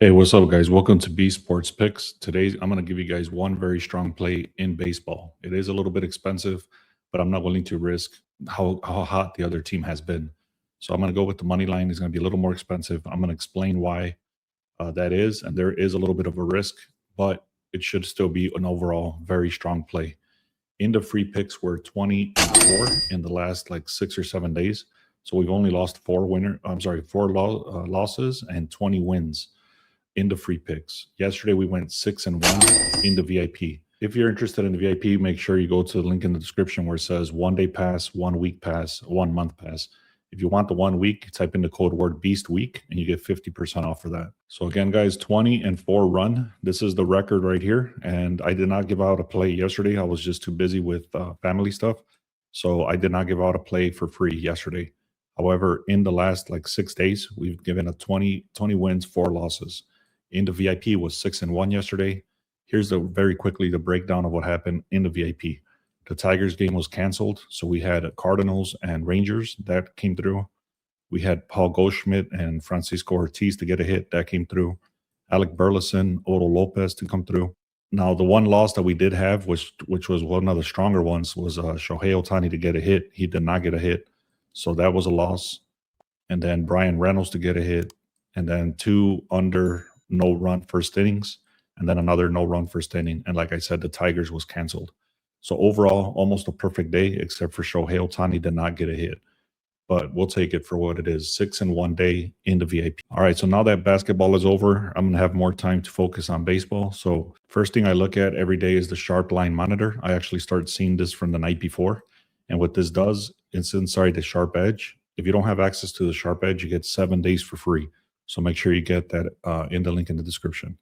Hey, what's up, guys? Welcome to B Sports Picks. Today, I'm going to give you guys one very strong play in baseball. It is a little bit expensive, but I'm not willing to risk how hot the other team has been. So I'm going to go with the money line. It's going to be a little more expensive. I'm going to explain why that is, and there is a little bit of a risk, but it should still be an overall very strong play. In the free picks, we're 20-4 in the last like 6 or 7 days. So we've only lost four losses and 20 wins in the free picks. Yesterday we went 6-1 in the VIP. If you're interested in the VIP, make sure you go to the link in the description where it says 1 day pass, 1 week pass, 1 month pass. If you want the 1 week, type in the code word Beast Week and you get 50% off for that. So again, guys, 20-4 run. This is the record right here. And I did not give out a play yesterday. I was just too busy with family stuff. So I did not give out a play for free yesterday. However, in the last like 6 days, we've given a 20 wins, 4 losses. In the VIP was 6-1 yesterday. Here's very quickly the breakdown of what happened in the VIP. The Tigers game was canceled, so we had Cardinals and Rangers that came through. We had Paul Goldschmidt and Francisco Ortiz to get a hit that came through. Alec Burleson, Otto Lopez to come through. Now the one loss that we did have, which was one of the stronger ones, was Shohei Ohtani to get a hit. He did not get a hit, so that was a loss. And then Brian Reynolds to get a hit, and then 2 under no run first innings, and then another no run first inning. And like I said, the Tigers was canceled. So overall, almost a perfect day, except for Shohei Ohtani did not get a hit. But we'll take it for what it is, 6-1 day in the VIP. All right, so now that basketball is over, I'm going to have more time to focus on baseball. So first thing I look at every day is the sharp line monitor. I actually start seeing this from the night before. And what this does, it's inside the sharp edge. If you don't have access to the sharp edge, you get 7 days for free. So make sure you get that in the link in the description.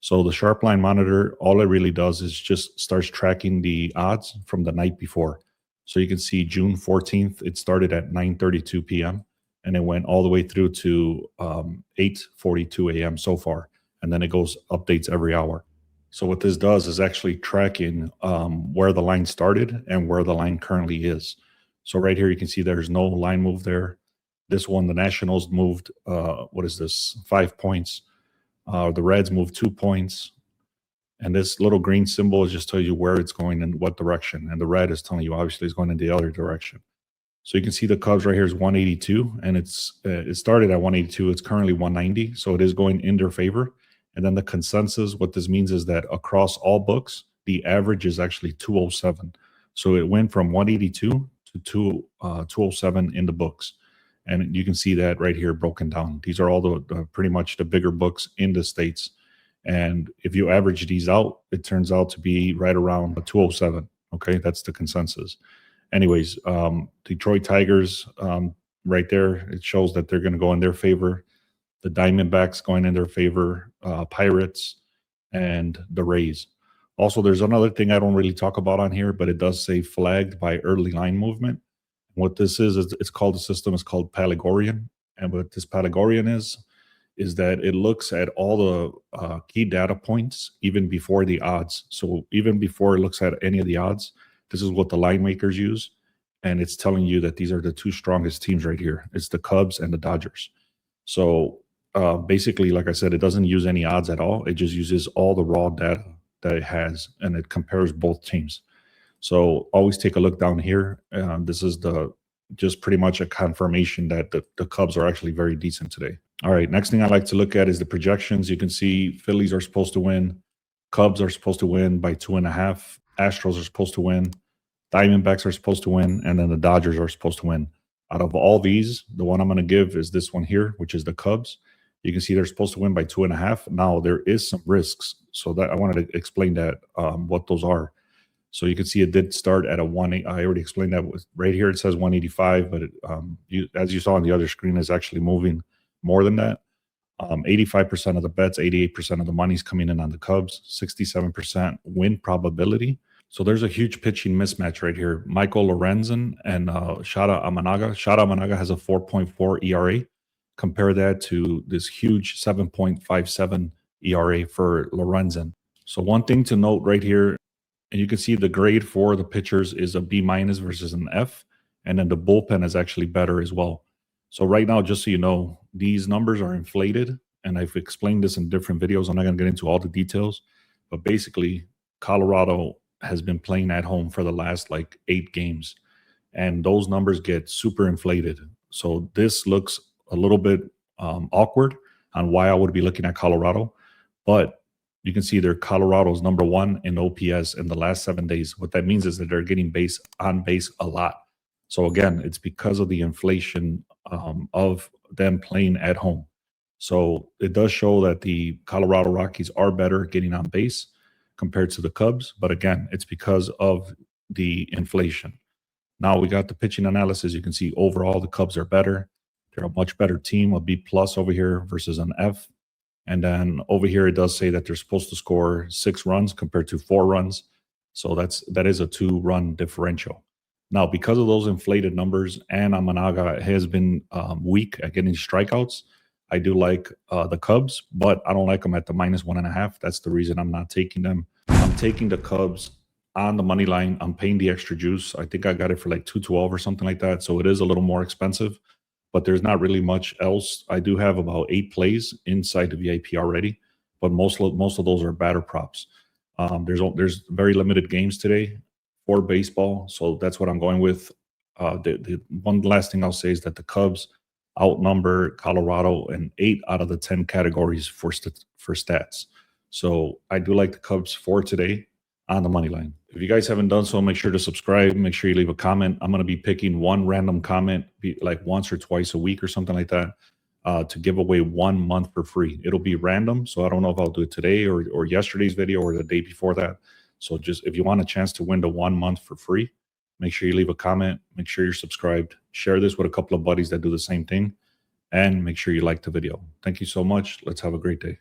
So the sharp line monitor, all it really does is just starts tracking the odds from the night before. So you can see June 14th, it started at 9:32 p.m. and it went all the way through to 8:42 a.m. so far. And then it goes updates every hour. So what this does is actually tracking where the line started and where the line currently is. So right here, you can see there's no line move there. This one, the Nationals moved, 5 points. The Reds moved 2 points. And this little green symbol is just telling you where it's going and what direction. And the red is telling you, obviously, it's going in the other direction. So you can see the Cubs right here is 182, and it started at 182. It's currently 190, so it is going in their favor. And then the consensus, what this means is that across all books, the average is actually 207. So it went from 182 to 207 in the books. And you can see that right here broken down. These are all the pretty much the bigger books in the States. And if you average these out, it turns out to be right around 207. Okay, that's the consensus. Anyways, Detroit Tigers, right there, it shows that they're going to go in their favor. The Diamondbacks going in their favor, Pirates, and the Rays. Also, there's another thing I don't really talk about on here, but it does say flagged by early line movement. What this is it's called the system is called Palygorian. And what this Palygorian is that it looks at all the key data points even before the odds. So even before it looks at any of the odds, this is what the line makers use. And it's telling you that these are the 2 strongest teams right here. It's the Cubs and the Dodgers. So basically, like I said, it doesn't use any odds at all. It just uses all the raw data that it has, and it compares both teams. So always take a look down here. This is just pretty much a confirmation that the Cubs are actually very decent today. All right, next thing I like to look at is the projections. You can see Phillies are supposed to win. Cubs are supposed to win by 2.5. Astros are supposed to win. Diamondbacks are supposed to win. And then the Dodgers are supposed to win. Out of all these, the one I'm going to give is this one here, which is the Cubs. You can see they're supposed to win by 2.5. Now, there is some risks. So that I wanted to explain that, what those are. So you can see it did start at a 1. I already explained that. Right here it says 185, but as you saw on the other screen, is actually moving more than that. 85% of the bets, 88% of the money's coming in on the Cubs, 67% win probability. So there's a huge pitching mismatch right here. Michael Lorenzen and Shada Amanaga. Shada Amanaga has a 4.4 ERA. Compare that to this huge 7.57 ERA for Lorenzen. So one thing to note right here, and you can see the grade for the pitchers is a B- versus an F. And then the bullpen is actually better as well. So right now, just so you know, these numbers are inflated and I've explained this in different videos. I'm not going to get into all the details, but basically, Colorado has been playing at home for the last like 8 games, and those numbers get super inflated. So this looks a little bit awkward on why I would be looking at Colorado, but you can see they're Colorado's number one in OPS in the last 7 days. What that means is that they're getting on base a lot. So again, it's because of the inflation of them playing at home. So it does show that the Colorado Rockies are better getting on base compared to the Cubs. But again, it's because of the inflation. Now we got the pitching analysis. You can see overall the Cubs are better. They're a much better team, a B plus over here versus an F. And then over here it does say that they're supposed to score 6 runs compared to 4 runs. So that is a 2-run differential. Now, because of those inflated numbers, and Amanaga has been weak at getting strikeouts, I do like the Cubs, but I don't like them at the -1.5. That's the reason I'm not taking them. I'm taking the Cubs on the money line. I'm paying the extra juice. I think I got it for like 212 or something like that. So it is a little more expensive, but there's not really much else. I do have about 8 plays inside the VIP already, but most of those are batter props. There's very limited games today for baseball, so that's what I'm going with. The one last thing I'll say is that the Cubs outnumber Colorado in 8 out of the 10 categories for stats. So I do like the Cubs for today on the money line. If you guys haven't done so, make sure to subscribe. Make sure you leave a comment. I'm going to be picking one random comment, like once or twice a week or something like that, to give away 1 month for free. It'll be random, so I don't know if I'll do it today or yesterday's video or the day before that. So just if you want a chance to win the 1 month for free, make sure you leave a comment. Make sure you're subscribed. Share this with a couple of buddies that do the same thing, and make sure you like the video. Thank you so much. Let's have a great day.